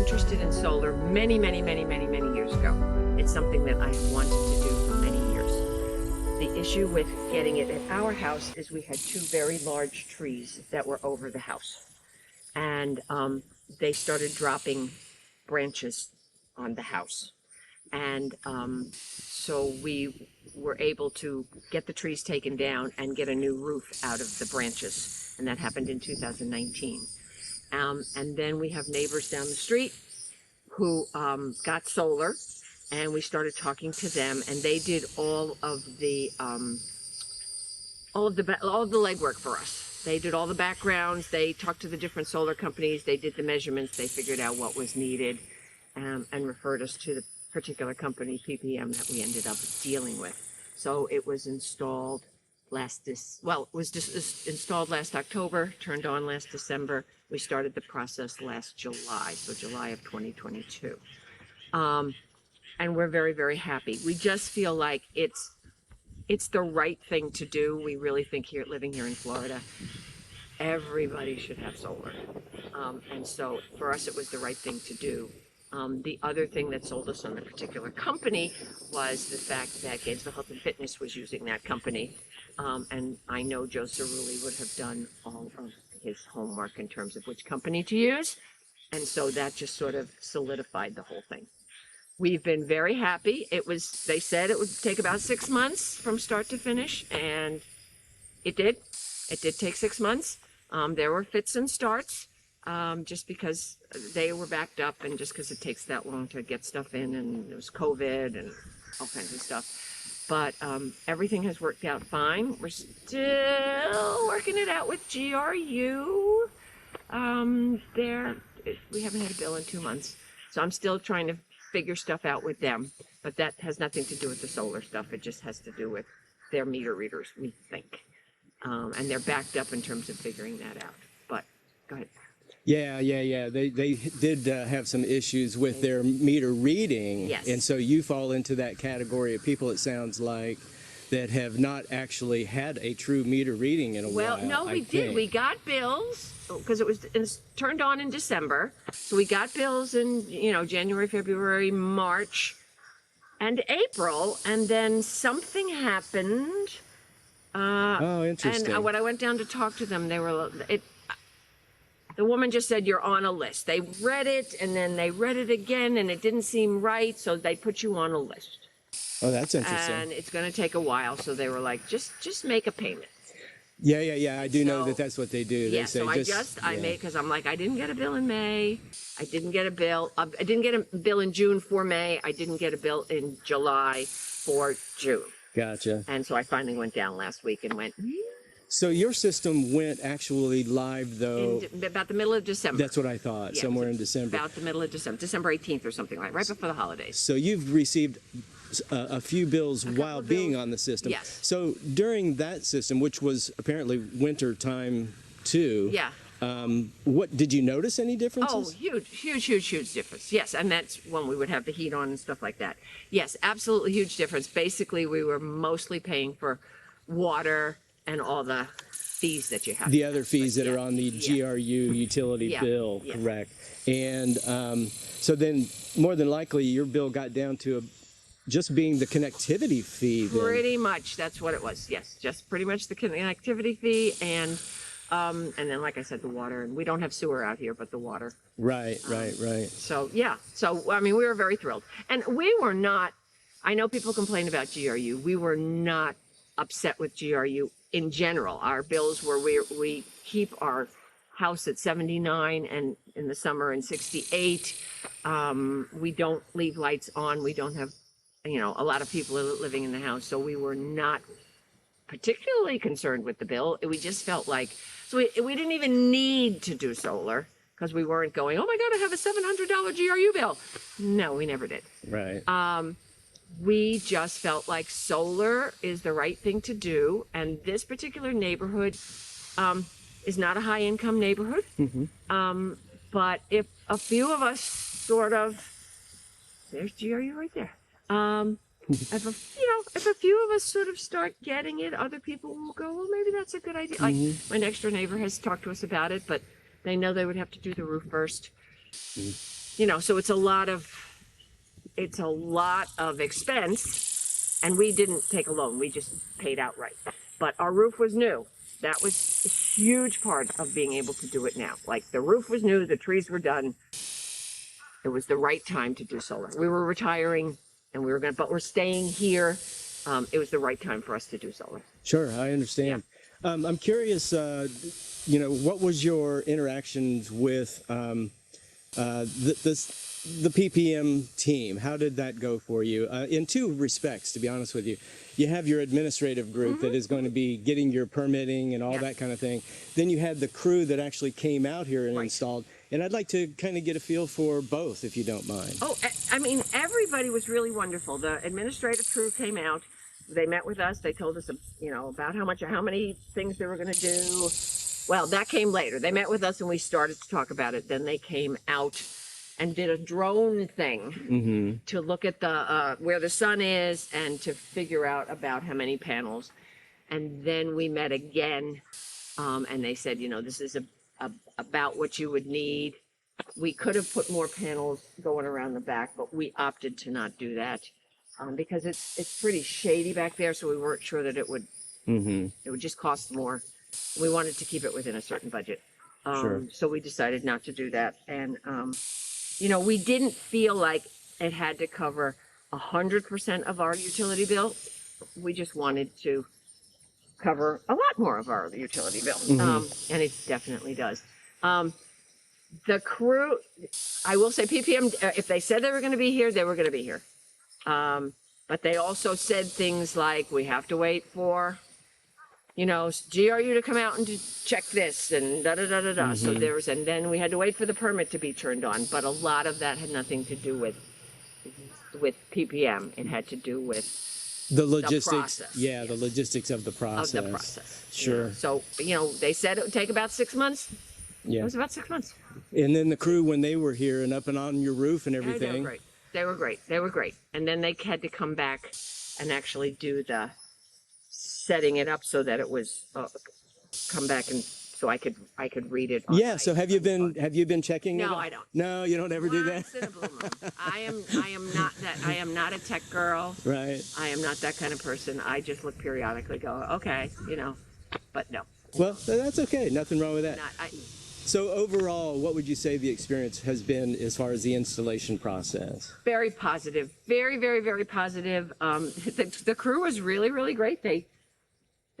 interested in solar many years ago. It's something that I have wanted to do for many years. The issue with getting it at our house is we had two very large trees that were over the house. And they started dropping branches on the house. And so we were able to get the trees taken down and get a new roof out of the branches. And that happened in 2019. And then we have neighbors down the street who got solar, and we started talking to them, and they did all of the legwork for us. They did all the backgrounds. They talked to the different solar companies. They did the measurements. They figured out what was needed, and referred us to the particular company, PPM, that we ended up dealing with. So it was installed installed last October, turned on last December. We started the process last July, so July of 2022. And we're very happy. We just feel like it's the right thing to do. We really think living here in Florida, everybody should have solar. And so for us, it was the right thing to do. The other thing that sold us on the particular company was the fact that Gainesville Health and Fitness was using that company. And I know Joe Cerulli would have done all of his homework in terms of which company to use. And so that just sort of solidified the whole thing. We've been very happy. They said it would take about 6 months from start to finish, and it did. It did take 6 months. There were fits and starts, just because they were backed up and just because it takes that long to get stuff in, and there was COVID and all kinds of stuff. But everything has worked out fine. We're still working it out with GRU. We haven't had a bill in 2 months, so I'm still trying to figure stuff out with them. But that has nothing to do with the solar stuff. It just has to do with their meter readers, we think. And they're backed up in terms of figuring that out. But go ahead. Yeah. They did have some issues with their meter reading. Yes. And so you fall into that category of people, it sounds like, that have not actually had a true meter reading in a while. Well, no, we did. We got bills because it was turned on in December. So we got bills in, January, February, March, and April. And then something happened. Oh, interesting. And when I went down to talk to them, the woman just said, you're on a list. They read it, and then they read it again, and it didn't seem right, so they put you on a list. Oh, that's interesting. And it's going to take a while, so they were like, just make a payment. Yeah. I do know that that's what they do. Yeah, they say I made, because I'm like, I didn't get a bill in May. I didn't get a bill in June for May. I didn't get a bill in July for June. Gotcha. And so I finally went down last week and went, So your system went actually live, though? About the middle of December. That's what I thought, Yeah, somewhere in December. About the middle of December, December 18th or something right before the holidays. So you've received a few bills while being on the system. Yes. So during that system, which was apparently winter time too. Yeah. What did you notice any differences? Oh, huge difference. Yes, and that's when we would have the heat on and stuff like that. Yes, absolutely huge difference. Basically, we were mostly paying for water and all the fees that you have. The other fees that are on the GRU utility bill, Yeah. correct. And so then more than likely your bill got down to just being the connectivity fee then. Pretty much, that's what it was. Yes, just pretty much the connectivity fee and then, like I said, the water. And we don't have sewer out here, but the water. Right. So, yeah. So, I mean, we were very thrilled. And we were not, I know people complain about GRU. We were not upset with GRU in general. Our bills were, we keep our house at 79 and in the summer and 68. We don't leave lights on. We don't have, a lot of people living in the house. So we were not particularly concerned with the bill. We just felt like, so we didn't even need to do solar because we weren't going, oh my God, I have a $700 GRU bill. No, we never did. Right. We just felt like solar is the right thing to do. And this particular neighborhood is not a high income neighborhood. Mm-hmm. But if a few of us there's GRU right there. If a few of us sort of start getting it, other people will go, well, maybe that's a good idea. Like my next door neighbor has talked to us about it, but they know they would have to do the roof first. so it's a lot of expense, and we didn't take a loan. We just paid outright. But our roof was new. That was a huge part of being able to do it now. Like, the roof was new, the trees were done. It was the right time to do solar. We were retiring, and but we're staying here. It was the right time for us to do solar. Sure, I understand. Yeah. I'm curious, what was your interactions with the PPM team? How did that go for you? In two respects, to be honest with you. You have your administrative group that is going to be getting your permitting and all that kind of thing. Then you had the crew that actually came out here and installed. And I'd like to kind of get a feel for both, if you don't mind. Oh, I mean, everybody was really wonderful. The administrative crew came out. They met with us. They told us, about how many things they were going to do. Well, that came later. They met with us and we started to talk about it. Then they came out and did a drone thing to look at the where the sun is and to figure out about how many panels. And then we met again, and they said, this is about what you would need. We could have put more panels going around the back, but we opted to not do that because it's pretty shady back there, so we weren't sure that it would just cost more. We wanted to keep it within a certain budget. So we decided not to do that. And we didn't feel like it had to cover 100% of our utility bill. We just wanted to cover a lot more of our utility bill, and it definitely does. The crew, I will say, PPM, if they said they were going to be here, they were going to be here. But they also said things like, we have to wait for, GRU to come out and to check this and da-da-da-da-da. So and then we had to wait for the permit to be turned on. But a lot of that had nothing to do with PPM. It had to do with the logistics. The process. The logistics of the process. Of the process. Sure. So, they said it would take about 6 months. Yeah. It was about 6 months. And then the crew, when they were here and up and on your roof and everything. They were great. And then they had to come back and actually do the setting it up so that it was come back and so I could read it. So have you been checking it? No, I don't. No, you don't ever do that. Once in a blue moon. I am not a tech girl. Right. I am not that kind of person. I just look periodically, go, okay, but no. Well, that's okay. Nothing wrong with that. So overall, what would you say the experience has been as far as the installation process? Very positive. Very, very, very positive. The crew was really, really great. They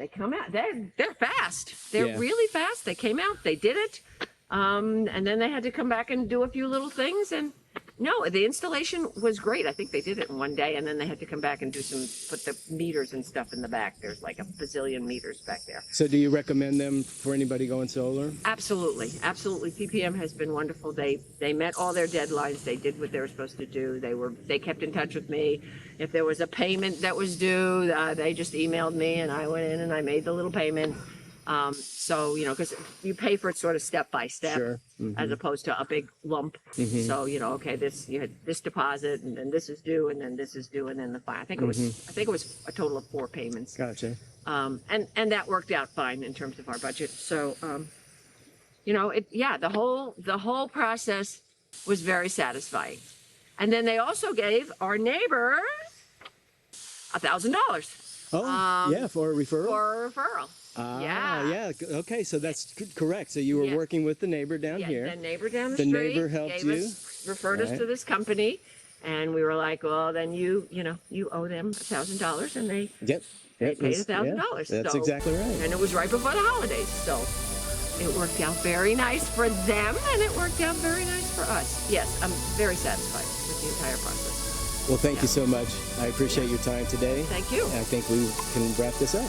come out. They're fast. They're really fast. They came out. They did it. And then they had to come back and do a few little things. And no, the installation was great. I think they did it in one day, and then they had to come back and put the meters and stuff in the back. There's like a bazillion meters back there. So do you recommend them for anybody going solar? Absolutely. Absolutely. PPM has been wonderful. They met all their deadlines. They did what they were supposed to do. They kept in touch with me. If there was a payment that was due, they just emailed me, and I went in and I made the little payment. So, because you pay for it sort of step by step, as opposed to a big lump. So, okay, you had this deposit, and then this is due, and then this is due, and then the fine. I think it was a total of 4 payments. Gotcha. And that worked out fine in terms of our budget. So, the whole process was very satisfying. And then they also gave our neighbors $1,000. Oh, for a referral? For a referral. Okay, so that's correct. So you were working with the neighbor down here. The neighbor down the street. The neighbor helped you. Referred us to this company, and we were like, well, then you owe them $1,000, and they paid $1,000. That's exactly right. And it was right before the holidays, so it worked out very nice for them, and it worked out very nice for us. Yes, I'm very satisfied with the entire process. Well, thank you so much. I appreciate your time today. Thank you. I think we can wrap this up.